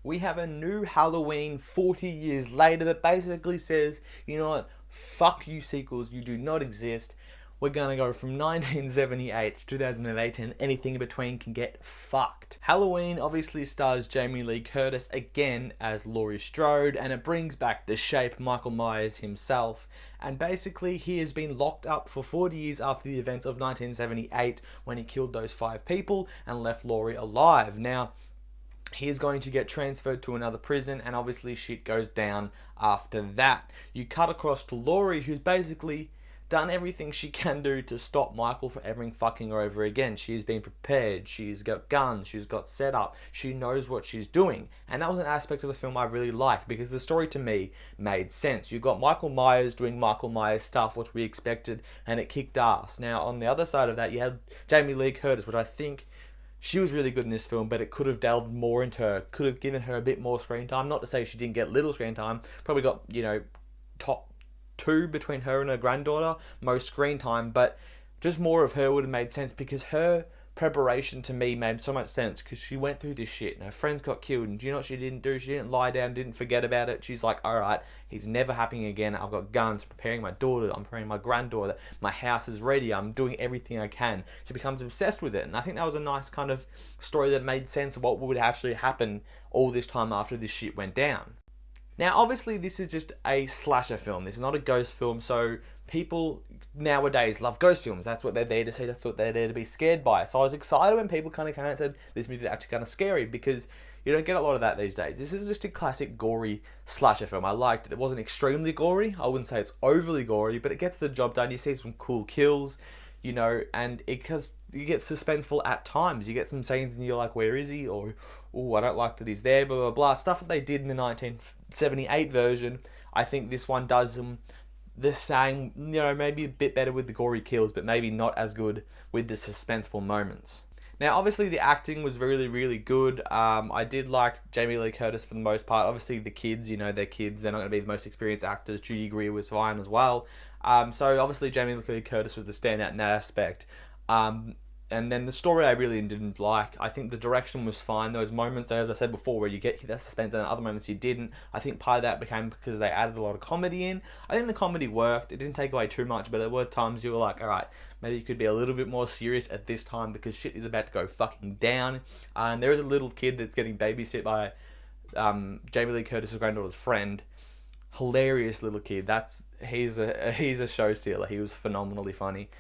We have a new Halloween 40 years later that basically says, you know what, fuck you sequels, you do not exist. We're gonna go from 1978 to 2018, anything in between can get fucked. Halloween obviously stars Jamie Lee Curtis again as Laurie Strode, and it brings back the Shape, Michael Myers himself. And basically he has been locked up for 40 years after the events of 1978 when he killed those 5 people and left Laurie alive. Now, he is going to get transferred to another prison, and obviously shit goes down after that. You cut across to Laurie, who's basically done everything she can do to stop Michael from ever fucking her over again. She's been prepared, she's got guns, she's got set up, she knows what she's doing. And that was an aspect of the film I really liked, because the story to me made sense. You got Michael Myers doing Michael Myers stuff, which we expected, and it kicked ass. Now, on the other side of that, you had Jamie Lee Curtis, which I think she was really good in this film, but it could have delved more into her, could have given her a bit more screen time. Not to say she didn't get little screen time, probably got, top 2 between her and her granddaughter, most screen time, but just more of her would have made sense, because her preparation to me made so much sense, because she went through this shit and her friends got killed, and do you know what she didn't do? She didn't lie down, didn't forget about it. She's like, alright, he's never happening again. I've got guns, preparing my daughter, I'm preparing my granddaughter, my house is ready, I'm doing everything I can. She becomes obsessed with it, and I think that was a nice kind of story that made sense of what would actually happen all this time after this shit went down. Now, obviously, this is just a slasher film. This is not a ghost film, so people nowadays love ghost films. That's what they're there to see. That's what they're there to be scared by. So I was excited when people kind of came out and said, this movie is actually kind of scary, because you don't get a lot of that these days. This is just a classic gory slasher film. I liked it. It wasn't extremely gory. I wouldn't say it's overly gory, but it gets the job done. You see some cool kills, and it gets suspenseful at times. You get some scenes and you're like, where is he? Or, oh, I don't like that he's there, blah, blah, blah. Stuff that they did in the 1978 version, I think this one does the same, maybe a bit better with the gory kills, but maybe not as good with the suspenseful moments. Now, obviously, the acting was really, really good. I did like Jamie Lee Curtis for the most part. Obviously, the kids, they're kids. They're not going to be the most experienced actors. Judy Greer was fine as well. So, obviously, Jamie Lee Curtis was the standout in that aspect. And then the story I really didn't like. I think the direction was fine. There was moments, as I said before, where you get that suspense, and other moments you didn't. I think part of that became because they added a lot of comedy in. I think the comedy worked. It didn't take away too much, but there were times you were like, alright, maybe you could be a little bit more serious at this time, because shit is about to go fucking down. And there is a little kid that's getting babysit by Jamie Lee Curtis' granddaughter's friend. Hilarious little kid. He's a show stealer. He was phenomenally funny.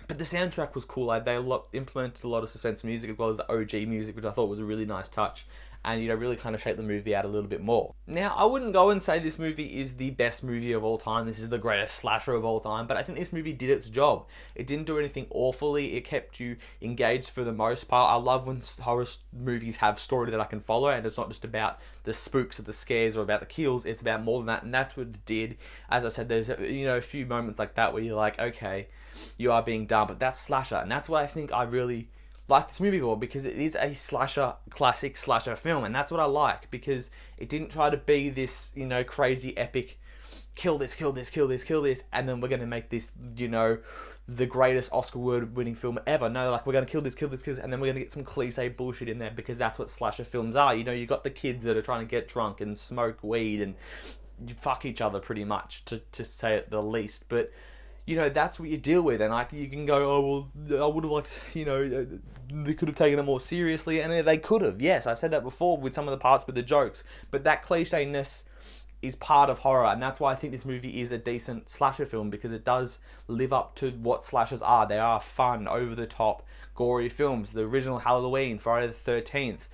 But the soundtrack was cool. They implemented a lot of suspense music, as well as the OG music, which I thought was a really nice touch, and really kind of shaped the movie out a little bit more. Now, I wouldn't go and say this movie is the best movie of all time, this is the greatest slasher of all time, but I think this movie did its job. It didn't do anything awfully. It kept you engaged for the most part. I love when horror movies have story that I can follow, and it's not just about the spooks or the scares or about the kills. It's about more than that, and that's what it did. As I said, there's a few moments like that where you're like, okay, you are being dumb, but that's slasher, and that's what I think I really like this movie for, because it is a classic slasher film, and that's what I like, because it didn't try to be this, crazy epic, kill this, and then we're going to make this, the greatest Oscar award-winning film ever. No, like, we're going to kill this, and then we're going to get some cliche bullshit in there, because that's what slasher films are. You got the kids that are trying to get drunk and smoke weed and you fuck each other, pretty much, to say it the least, but that's what you deal with, and you can go, oh, well, I would have liked, they could have taken it more seriously, and they could have, yes, I've said that before with some of the parts with the jokes, but that cliche-ness is part of horror, and that's why I think this movie is a decent slasher film, because it does live up to what slashers are. They are fun, over-the-top, gory films. The original Halloween, Friday the 13th,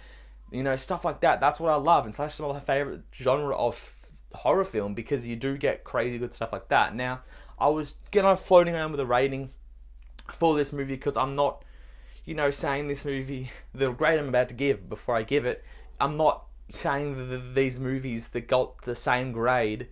stuff like that. That's what I love, and slash is my favourite genre of horror film, because you do get crazy good stuff like that. Now, I was floating around with a rating for this movie, because I'm not, saying this movie, the grade I'm about to give before I give it, I'm not saying that these movies that got the same grade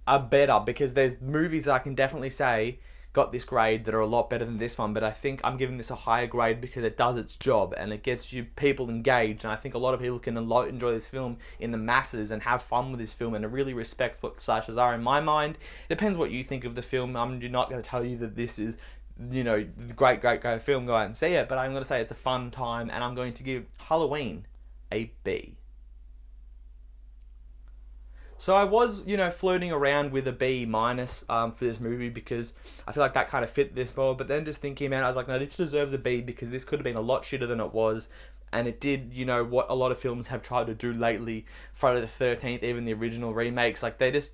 are better, because there's movies that I can definitely say got this grade that are a lot better than this one, but I think I'm giving this a higher grade because it does its job and it gets you people engaged, and I think a lot of people can enjoy this film in the masses and have fun with this film, and it really respects what slashers are in my mind. It depends what you think of the film. I'm not going to tell you that this is, the great film, go out and see it, but I'm going to say it's a fun time, and I'm going to give Halloween a B. So I was, flirting around with a B minus for this movie because I feel like that kind of fit this mold. But then just thinking about it, I was like, no, this deserves a B because this could have been a lot shitter than it was. And it did, what a lot of films have tried to do lately. Friday the 13th, even the original remakes, like they just,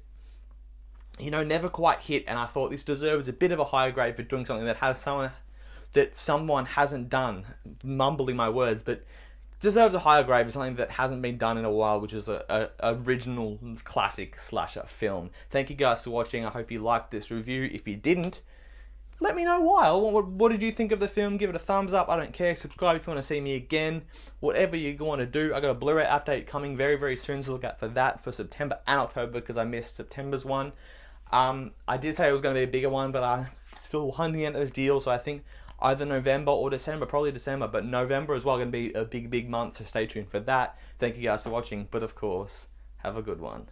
never quite hit. And I thought this deserves a bit of a higher grade for doing something that someone hasn't done. Mumbling my words, but deserves a higher grade for something that hasn't been done in a while, which is a original classic slasher film. Thank you guys for watching. I hope you liked this review. If you didn't, let me know why. What did you think of the film? Give it a thumbs up. I don't care. Subscribe if you want to see me again. Whatever you want to do. I got a Blu-ray update coming very, very soon, so look out for that for September and October because I missed September's one. I did say it was going to be a bigger one, but I'm still hunting out those deals, so I think either November or December, probably December, but November as well going to be a big, big month, so stay tuned for that. Thank you guys for watching, but of course, have a good one.